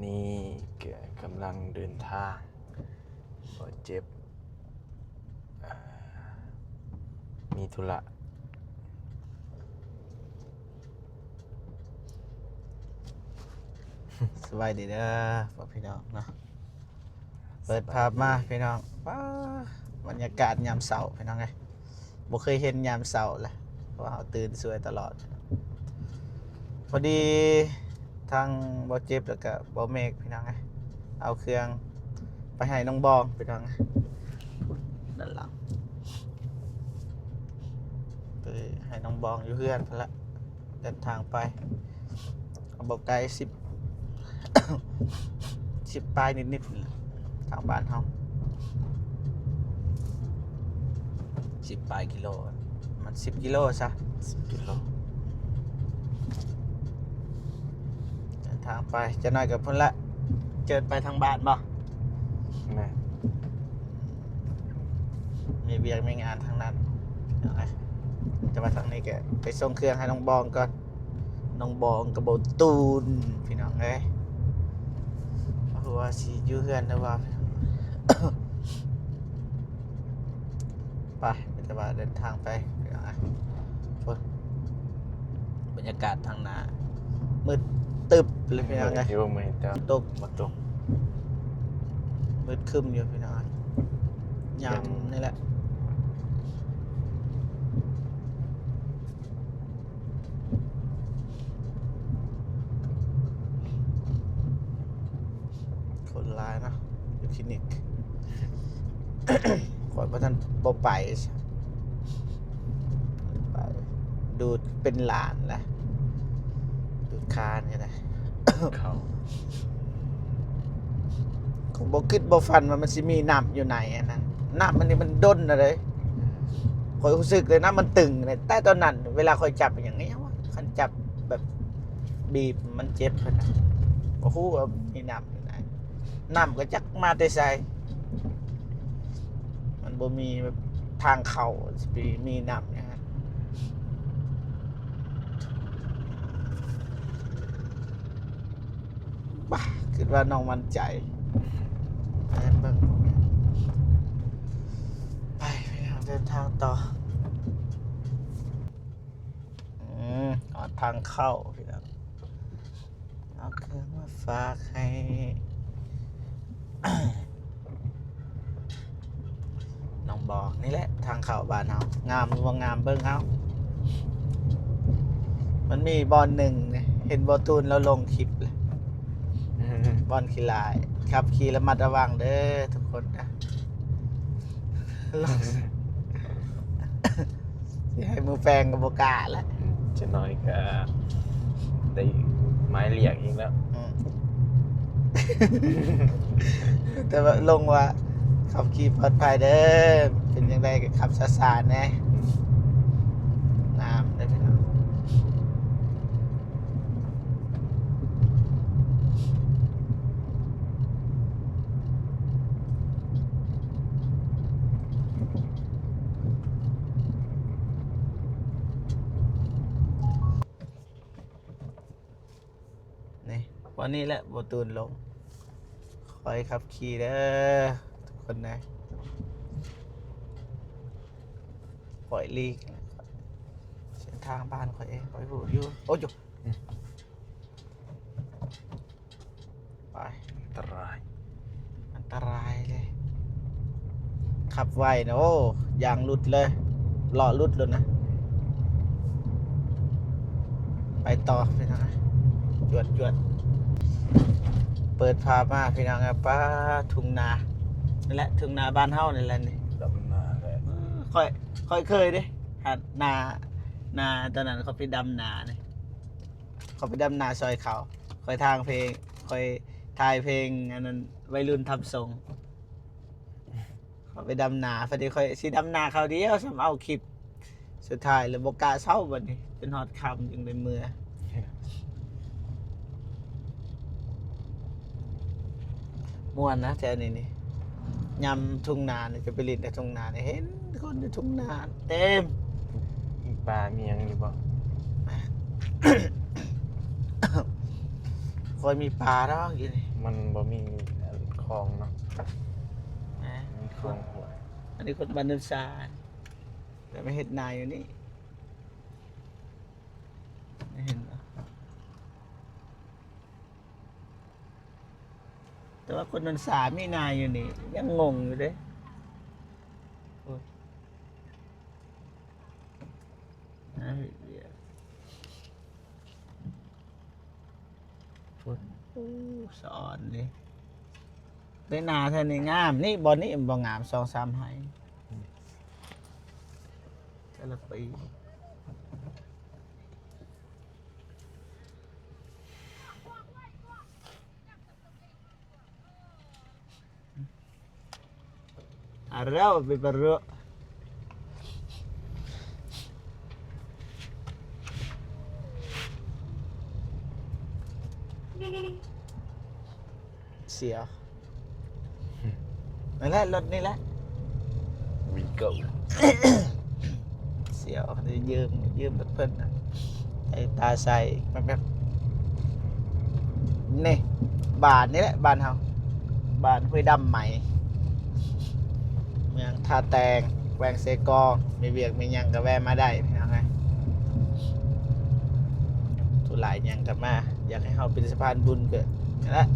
นี้กำลังเดินทางบ่เจ็บมีธุระสบายดีเด้อพี่น้องเนาะเปิดภาพมาพี่น้องว้าบรรยากาศยามเสาร์พี่น้องไงบ่เคยเห็นยามเสาร์เลยเพราะว่าเราตื่นสวยตลอดพอดีทางบ่เจ็บแล้วก็บ่เมฆพี่น้องไงเอาเครื่องไปให้น้องบองพี่น้องไงด้านหลังไปให้น้องบองอยู่เพื่อนพละเดินทางไปเอาบอกไกล10 ปลายนิดๆทางบ้านเขา10 ปลายกิโลมัน10 กิโลซะ10 กิโลเดินทางไปจะน้อยกับพุ่นละเจิดไปทางบ้านบ่แม่มีเบียงมีงานทางนั้นเอาไงจะมาทางนี้แกไปส่งเครื่องให้น้องบองก่อนน้องบองกับโบตูนพี่น้องเอ้ยเพราะว่าสิอยู่เฮือนนะว่า ไปจะมาเดินทางไปพี่น้องพุ่นบรรยากาศทางหน้ามืดตึบเลยพี่น้องไง อยู่มื้อนี้แต่ ตก บ่ตก มืดครึ้มอยู่พี่น้องยามนี่แหละคนร้ายเนาะอยู่คลินิก ขอพระท่านบ่ไปดูเป็นหลานแหละดูคานกันนะ เข้า ผมบ่คิดบ่ฟันว่ามันสิมีน้ำอยู่ไหนอะนะน้ำมันนี่มันด้นอะไรคอยรู้สึกเลยนะมันตึงเลยแต่ตอนนั้นเวลาคอยจับอย่างนี้ว่าคันจับแบบบีบมันเจ็บนะโอ้โหมีน้ำอยู่ไหนน้ำก็จักมาแต่ไสมันบ่มีแบบทางเข้าสิมีน้ำอย่างนั้นบ้าคิดว่าน้องมั่นใจไปเบิ่งไปเดินทางต่อเอาทางเข้าพี่น้องเอาเครื่องมาฝากให้ น้องบอกนี่แหละทางเข้าบ้านเรางามหรือว่างามเบิ่งเอามันมีบอลหนึ่งเนี่ยเห็นบอลตูนแล้วลงคลิปเลยบอลขี่ลายครับขี่ระมัดระวังเด้อทุกคนนะ ที่ให้มือแฟงกับโบกาแล้ว จะน้อยก็ได้ไม้เรียกอีกแล้ว แต่ว่าลงว่าขับขี่ปลอดภัยเด้อเป็นยังไงกับขับช้าๆนะน้ำได้ไหมครับนี่วันนี้แหละโบตูนลงคอยขับขี่เด้อทุกคนนะปล่อยลีกเส้นทางบ้านคอยเองคอยพูดอยู่โอ้ยไป อันตราย อันตรายเลยขับไวนะโอ้ยางหลุดเลยล้อหลุดเลยนะไปต่อพี่น้องจวดเปิดพามาพี่น้องครับป้าทุ่งนานี่แหละทุ่งนาบ้านเฮานี่แหละนี่ ดำนาแหละ ค่อยเคยดิหานาตอนนั้นเขาไปดำนาเนี่ยเขาไปดำนาซอยเขาค่อยทางเพลงค่อยทายเพลงอันนั้นวัยรุ่นทำทรงเขาไปดำนาพอดีค่อยสิดำนาเขาเดียวสำเอาคลิปสุดท้ายเลยบกล้าเศร้าบัดนี้เป็นฮอดคำยังเป็นมือม่วนนะแถวนี้นี่ยำทุ่งนาเนี่ยจะไปลินในทุ่งนาเนี่ยเห็นคนในทุ่งนาเต็ม มีปลามีหยังอยู่บ่ ฝ คอยมีปลาดอกอยู่นี่ มันบ่มีคลองเนาะ นะ มีคลองหัวย อันนี้คนบ้านเนินซานแต่ไม่เห็นนายอยู่นี่ไม่เห็นเหรอแต่ว่าคนเนินสามีนายอยู่นี่ยังงงอยู่เด้โอ้ยนะเดี๋ยวโอ้สอนดิได้นาเท่านี้งามนี่บอลนี่บ่งาม2-3ไห้แต่ละปีเราไปบรรเสียวนั่นแหละรถนี่แหละ วีเกิล เสียวจะยืมรถเพิ่นนะไอ้ตาใส่แบบนี่บ้านนี่แหละบ้านเฮาบ้านห้วยดำใหม่เมืองท่าแตงแวงเซกองมีเวียกมีหยังก็แวะมาได้พี่น้องไงทุหลายหยังก็มาอยากให้เฮาเป็นสะพานบุญก็นั่นแหละ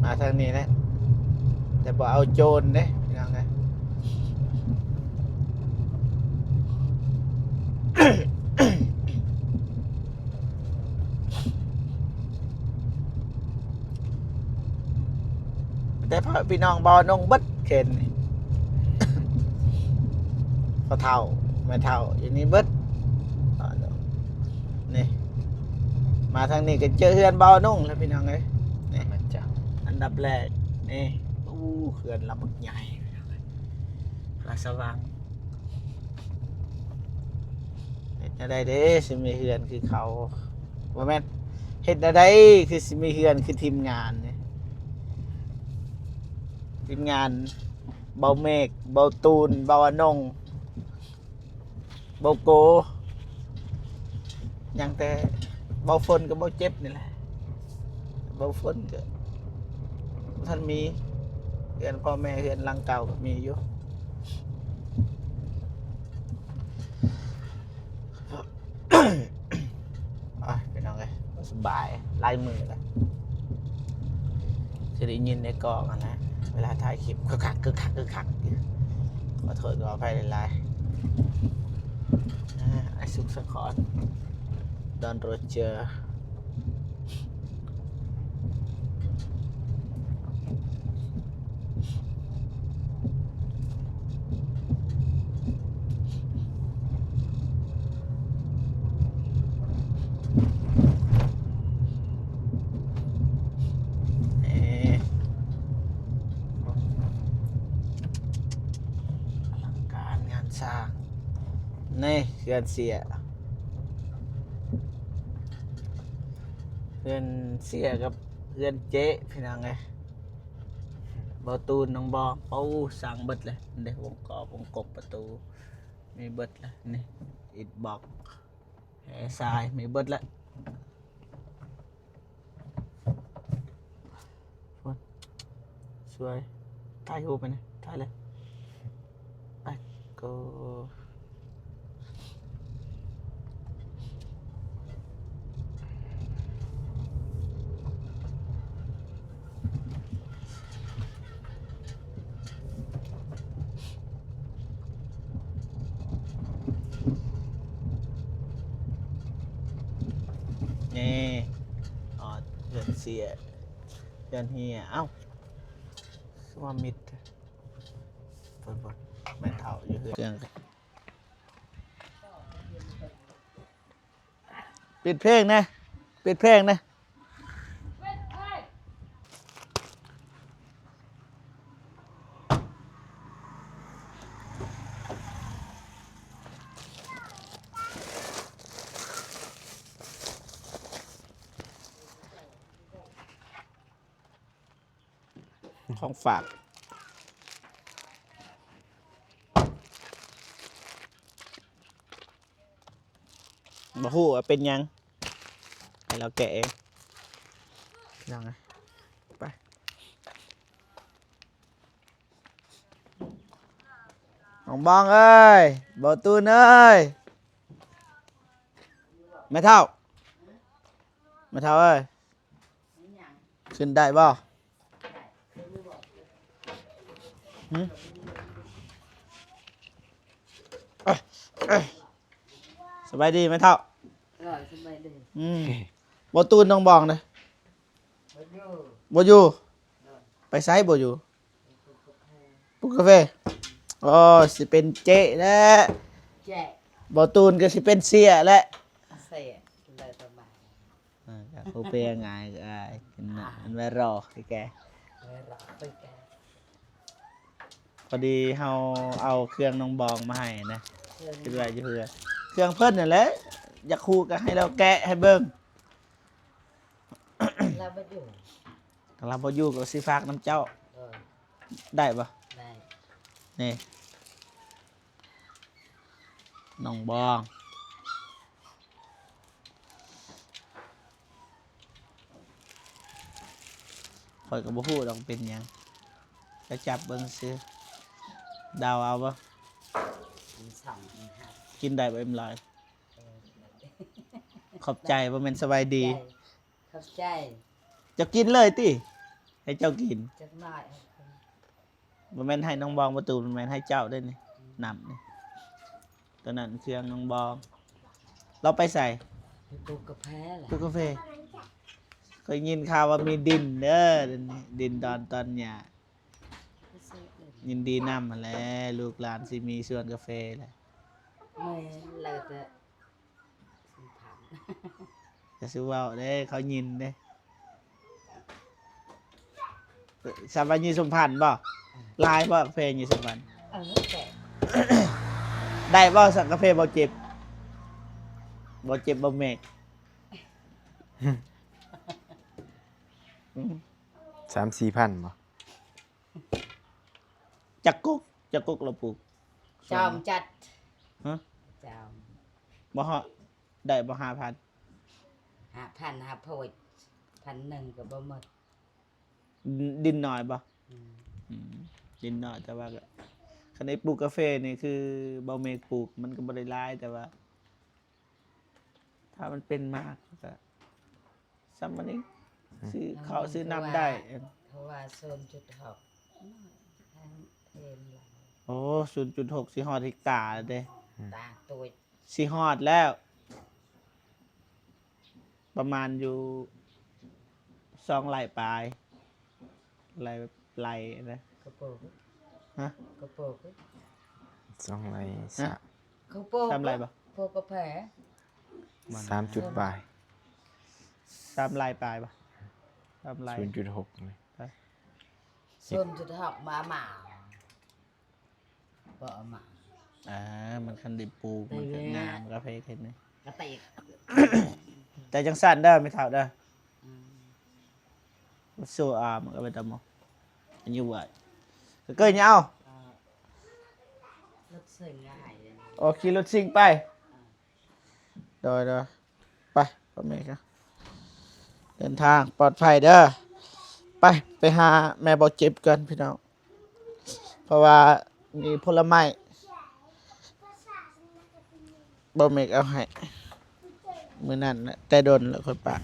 มาทางนี้แหละแต่บ่เอาโจรเด้พี่น้องไง แต่พอพี่น้องบอนงเบิดเข็นนี่ พอเท่าไม่เท่าอย่างนี้เบิดนี่มาทางนี้ก็เจอเฮือนเบานุ่งแล้วพี่น้องเอ้ยนี่ มาจาก อันดับแรกนี่อู้เฮือนลำบึกใหญ่พระสว่างเฮ็ดอะไรเด้สิมีเฮือนคือเขาว่าแม่นเฮ็ดอะไรคือสิมีเฮือนคือทีมงานเนี่ยทีมงานเบาเมฆเบาตูนเบาอนงเบาโกยังแต่เบาฝนกับเบาเจ็บนี่แหละเบาฝนก็ท่านมีเฮือนพ่อแม่เฮือนหลังเก่าก็มีอยู่ ไปน้องเลยสบายไล่มือเลยจะได้ยินในกล่องอะนะเวลาถ่ายคลิปคึกคักขอโทษขออภัยหลายๆไอซุกสะคอนดอนโรเจอร์สร้างนี่เขื่อนเสียกับเขื่อนเจ๊พี่น้องไงบอตูนน้องบอปูสั่งเบิดเลยเด็กวงกบวงกบประตูมีเบิดเลยนี่อิดบอกแห่ทรายมีเบิดละสวยถ่ายรูปไปนะถ่ายเลยไปก็นี่อ๋อเดือนเสียเดือนเฮียเอ้าสวามิดบนไม่เท่าอยู่เครื่องปิดเพลงนะปิดเพลงนะของฝากบ่ฮู้ว่าเป็นยังให้เราแกะเอง ยังไงไปน้องบองเอ้ยบ่ตูนเอ้ยแม่เท่าเอ้ยขึ้นได้บ่หึเอ้ยสบายดีแม่เท่า สบายดี บ่ตูนน้องบองเลย บ่อยู่บ่อยู่ไปไสบ่อยู่ปุ๊กกาแฟอ๋อสิเป็นเจ๊แล้ว แจ๊ บ่ตูนก็สิเป็นเสียแล้ว เสียเลยสบาย ผู้เปยง่ายก็ได้อันไว้รอให้แก เลยรอไปแก พอดีเฮาเอาเครื่องน้องบองมาให้นะ เพื่อน คิดว่าอยู่เพื่อเครื่องเพิ่นนั่นแหละอยากคู่ก็ให้เราแกะให้เบิ่ง เราบ่อยู่ ถ้าเราบ่อยู่ก็สิฝากน้ำเจ้า เออ ได้บ่ ได้ นี่น้องบอง ข่อยก็บ่ฮู้ดอกเป็นหยังจะจับเบิ่งซื้อดาวเอาบ่ มีสองมีห้า กินได้บ่เอ็มลอย เออ ขอบใจบ่แม่นสบายดี เข้าใจ เจ้ากินเลยติให้เจ้ากิน จักหน่อย บ่แม่นให้น้องบองประตูมันแม่นให้เจ้าด้วยนี่นำนี่ตัวนั้นเครื่องน้องบอง เราไปใส่ ไปปลูกกาแฟแหละ ตู้กาแฟเคยยินข่าวว่ามีดินเด้อเดี๋ยวนี้ดินตอนหญ้า ไปซื้อเลย ยินดีนำมาแหล้วลูกหลานสิมีสวนกาแฟแหละ แม่เราจะสัมผัส จะซื้อเว้าเด้เขายินเด้สามวันยีสมพันธ์บ่ลายบ่กาแฟยีสมพันธ์ เออแก ได้บ่สักกาแฟบ่เจ็บบ่เมก 3-4 พันบ่ จักกุกเราปลูก จอมจัด ฮะ จอม บ่ฮอดได้บ่5,000 5,000 5โพด1,100ก็บ่หมด ดินน้อยบ่ อืม ดินน้อยแต่ว่าก็คันได้ปลูกกาแฟนี่คือบ่เมกปลูกมันก็บ่ได้หลายแต่ว่า ถ้ามันเป็นมากก็ซ้ำมันนี้ซื้อข้าวซื้อน้ำได้ เพราะว่า0.6น้อยทางเทมหลาย โอ้ 0.6สิฮอดเฮกตาร์เด้ ตาตัว สิฮอดแล้ว ประมาณอยู่2ไร่ปลายไร่นะ กระโปรง ฮะ กระโปรง 2 ไร่ ฮะ กระโปรง 3ไร่บ่ โปรงกระแผล 3 จุดปลาย 3ไร่ปลายบ่3ไร่ 0.6นี่ 0.6มาหมาบ่เอาหมา มันคันได้ปลูกมันก็งามกาแฟเฮ็ดนี่ กระติก แต่จังสั่นเด้อไม่เท่าเด้อ อืม มันสู้มันก็ไปตามหมออันอยู่ว่าก็เกินเอา รถเสียง่ายเลยนะ โอขี่รถซิ่งไปโดยไปพ่อแม่ครับเดินทางปลอดภัยเด้อไปหาแม่บ่เจ็บกันพี่น้องเพราะว่ามีผลไม้บ่เมกเอาให้มื้อนั้นน่ะแต่โดนแล้วค่อยปะ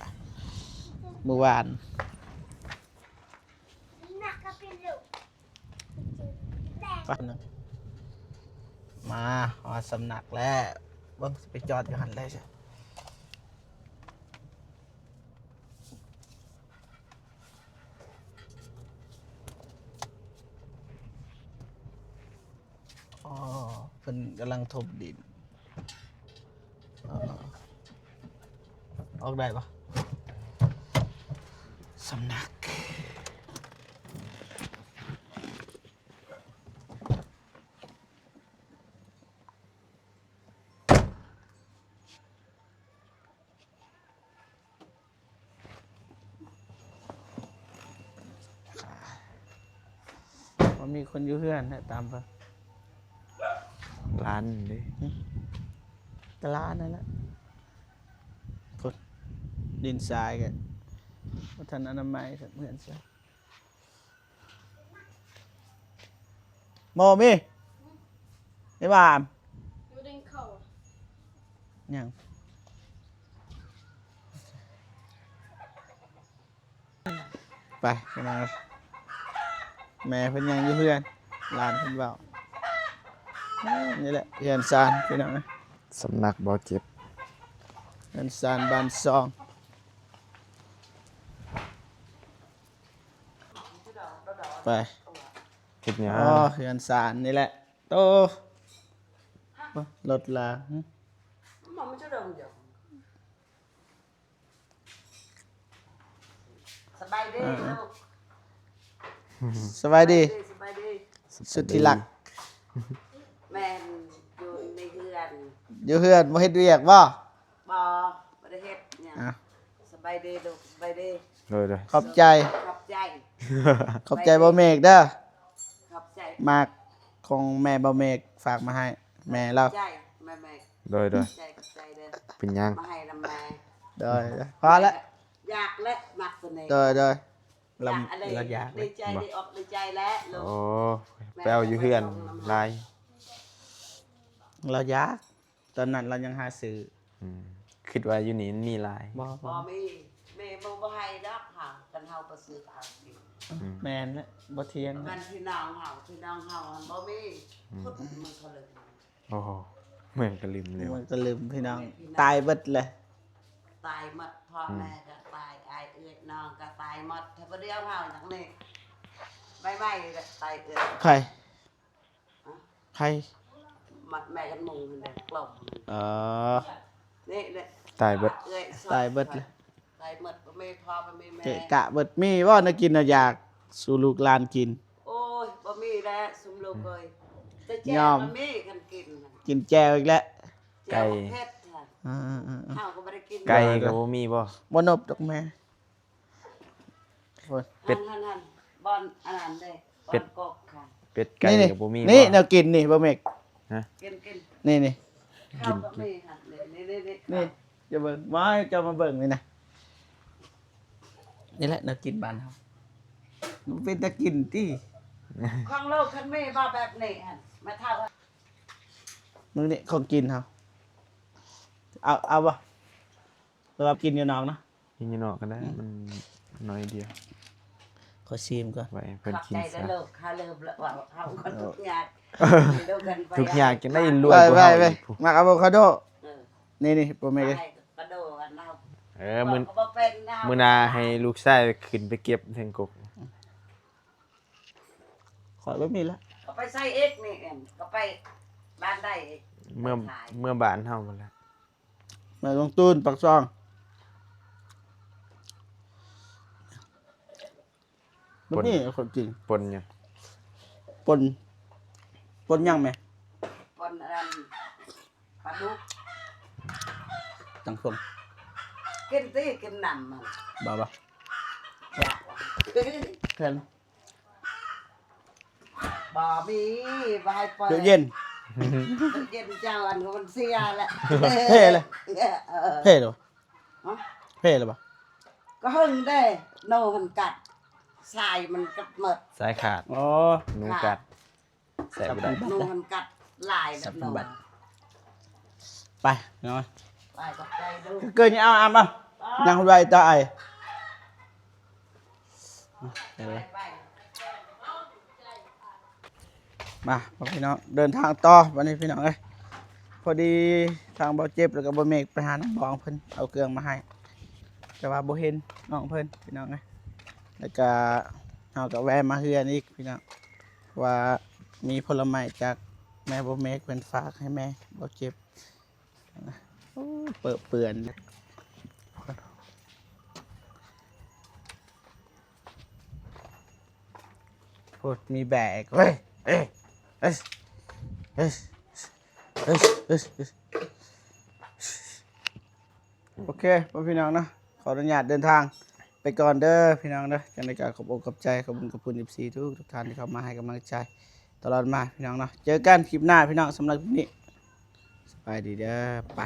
มื้อวานไปนะมาหอสำนักแล้วเบิ่งสิไปจอดอยู่หันเลยใช่อ๋อเพิ่นกำลังถมดินอ๋อออกได้ปะสำนักว่ามีคนอยู่เพื่อนนะตามไป ล้านเด้ ตลาดนั่นแหละกดดินทรายกัน บ่ทันอนามัยเหมือนซะโมมี่ไอ้บ้าม อยู่ในเขา ยังไปพี่น้องแม่เพิ่นยังอยู่เพื่อนหลานเพิ่นเว้านี่แหละเฮือนซานพี่น้อง สำนักบ่เจ็บ เฮือนซานบ้านซองไป เฮ็ดหยัง อ๋อเฮือนซานนี่แหละโตรถลาหึ มันไม่ใช่เดิมเดียวสบายดีลูก สบายดี สบายดี สุดที่รัก แม่อยู่ในเรือน อยู่เฮือนบ่เฮ็ดเวียกบ่ บ่บ่ได้เฮ็ดหยัง อ่ะ สบายดีลูกสบายดี โดย ขอบใจ ขอบใจ ขอบใจบ่เมกเด้อ ขอบใจ มากของแม่บ่เมกฝากมาให้แม่เรา ขอบใจแม่ โดย ขอบใจเด้อ เป็นหยัง มาให้นำแม่ โดยพอแล้ว อยากและมักตัวนี้ โดย อยาก ลำ อะไร เราอยาก ดีใจดีออกดีใจแล้วลูก โอ้แปลวอยู่เฮือนหลาย เราอยากตอนนั้นเรายังหาซื้อ อืมคิดว่าอยู่นี่มันมีหลาย บ่ บ่มีแม่บ่ให้ดอกค่ะกันเฮาไปซื้อข้าวกิน แม่นแล้วบ่เทียง กันพี่น้องเฮามันบ่มีพุดมันเขาเลย โอ้โหเหมือนกระลิมเลย มั ว่ะ นก็ลืมพี่น้องตายเบิดเลย ตายหมดพ่อแม่ก็ตายอายเอื้อยน้องก็ตายหมดถ้าบ่เดียวเฮาอย่างนี้ใบไม้ก็ตายเอื้อย ใครใคร มัดแม่กันมุงนั่นแหละกล่อม อ๋อ นี่ ตายเบิด เอื้อยสด ตายเบิดเลย ตายหมดบ่มีพ่อบ่มีแม่ เกะกะเบิดมีบ่น่ากินน่ะอยากสู่ลูกหลานกิน โอ้ยบ่มีแล้วซุมลูกเอ้ยแต่แจ้ ยอม บ่มีกันกินน่ะ กินแจวอีกแล้ว แจ้วเผ็ดค่ะ อ่าๆ เฮาก็บ่ได้กิน ไก่ก็บ่มีบ่ ๆบ่นบดอกแม่โอ้ย เป็ด หั่นๆบอนอันนั้นเด้บอ เป็ด นกกค่ะ เป็ดไก่ นี่ ก็บ่มี นี่ บ่ แนวกินนี่บ่เมก กิน นี่ ข้าวก็มีค่ะนี่ นี่จะเบิ่งมาจะมาเบิ่งนี่นะนี่แหละแนวกินบ้านเฮามันเป็นตะกินที่ ของโลกคันมีบ่แบบนี้หั่นมาเท่าว่า มึงนี่ของกินเฮาเอาบ่เรากินอยู่นอกเนาะ กินอยู่นอกก็ได้มันน้อยเดียว ขอชิมก่อน ไว้เพิ่น ขอบ กิน ใจ ซะ ได้โลกค่าเลิมแล้วว่าเฮาคนทุกอย่างเดียวกันไป ทุกอย่างจะได้รวย ไป กว่า ไป เฮาอีกผู้ มาอะโวคาโด เออ นี่บ่เมก ไปกระโดดกันเฮา มื้อ ก็บ่เป็นเฮา มื้อหน้าให้ลูกชายขึ้นไปเก็บเทิงกก ขอบ่มีละ ก็ไปใส่เอกนี่เองก็ไปบ้านได้อีก เมื่อบ้านเฮาพุ่นล่ะ มาลงตูนปักซองมันนี่คนจริง ปนหยัง ปนยังแม่ คนอันนั้นปลาดุก จังสม กินตีกินน้ำมัน บ่ อยากว่ะ แค่น บ่มีบ่ให้เปิด เดี๋ยวเย็น เย็นเจ้าอันก็มันเสียแหละ เพ่เลย เออ เพ่เหรอ ฮะ เพ่เหรอบ่ ก็หึงได้โนมันกัดทรายมันกัดหมด สายขาด อ๋อ หนูกัดใส่บ่ได้ โนมันกัดลายแบบโน ไปเนาะ ไปกับใจดู เกินนี่เอายังไรตาไอ ไป มาพี่น้องเดินทางต่อวันนี้พี่น้องเอ้ยพอดีทางบ่เจ็บแล้วก็บ่เมกไปหาน้องบองเพิ่นเอาเครื่องมาให้แต่ว่าบ่เห็นน้องเพิ่นพี่น้องเอ้ยแล้วก็เฮาก็แวะมาเฮือนอีกพี่น้องว่ามีผลไม้จากแม่บ่เมกเพิ่นฝากให้แม่บ่เจ็บโอ้เปื้อนเปื้อนโพดมีแบกเว้ยเอ้ยเอ้ยเอ้ยเอ้ยเอ้ยเอ้ยโอเคพ่อพี่น้องเนาะขออนุญาตเดินทางไปก่อนเด้อพี่น้องเด้อจังในการขอบอกขอบใจขอบคุณขอบคุณ14ทุกท่านที่เข้ามาให้กำลังใจตลอดมาพี่น้องเนาะเจอกันคลิปหน้าพี่น้องสำหรับคลิปนี้สบายดีเด้อไป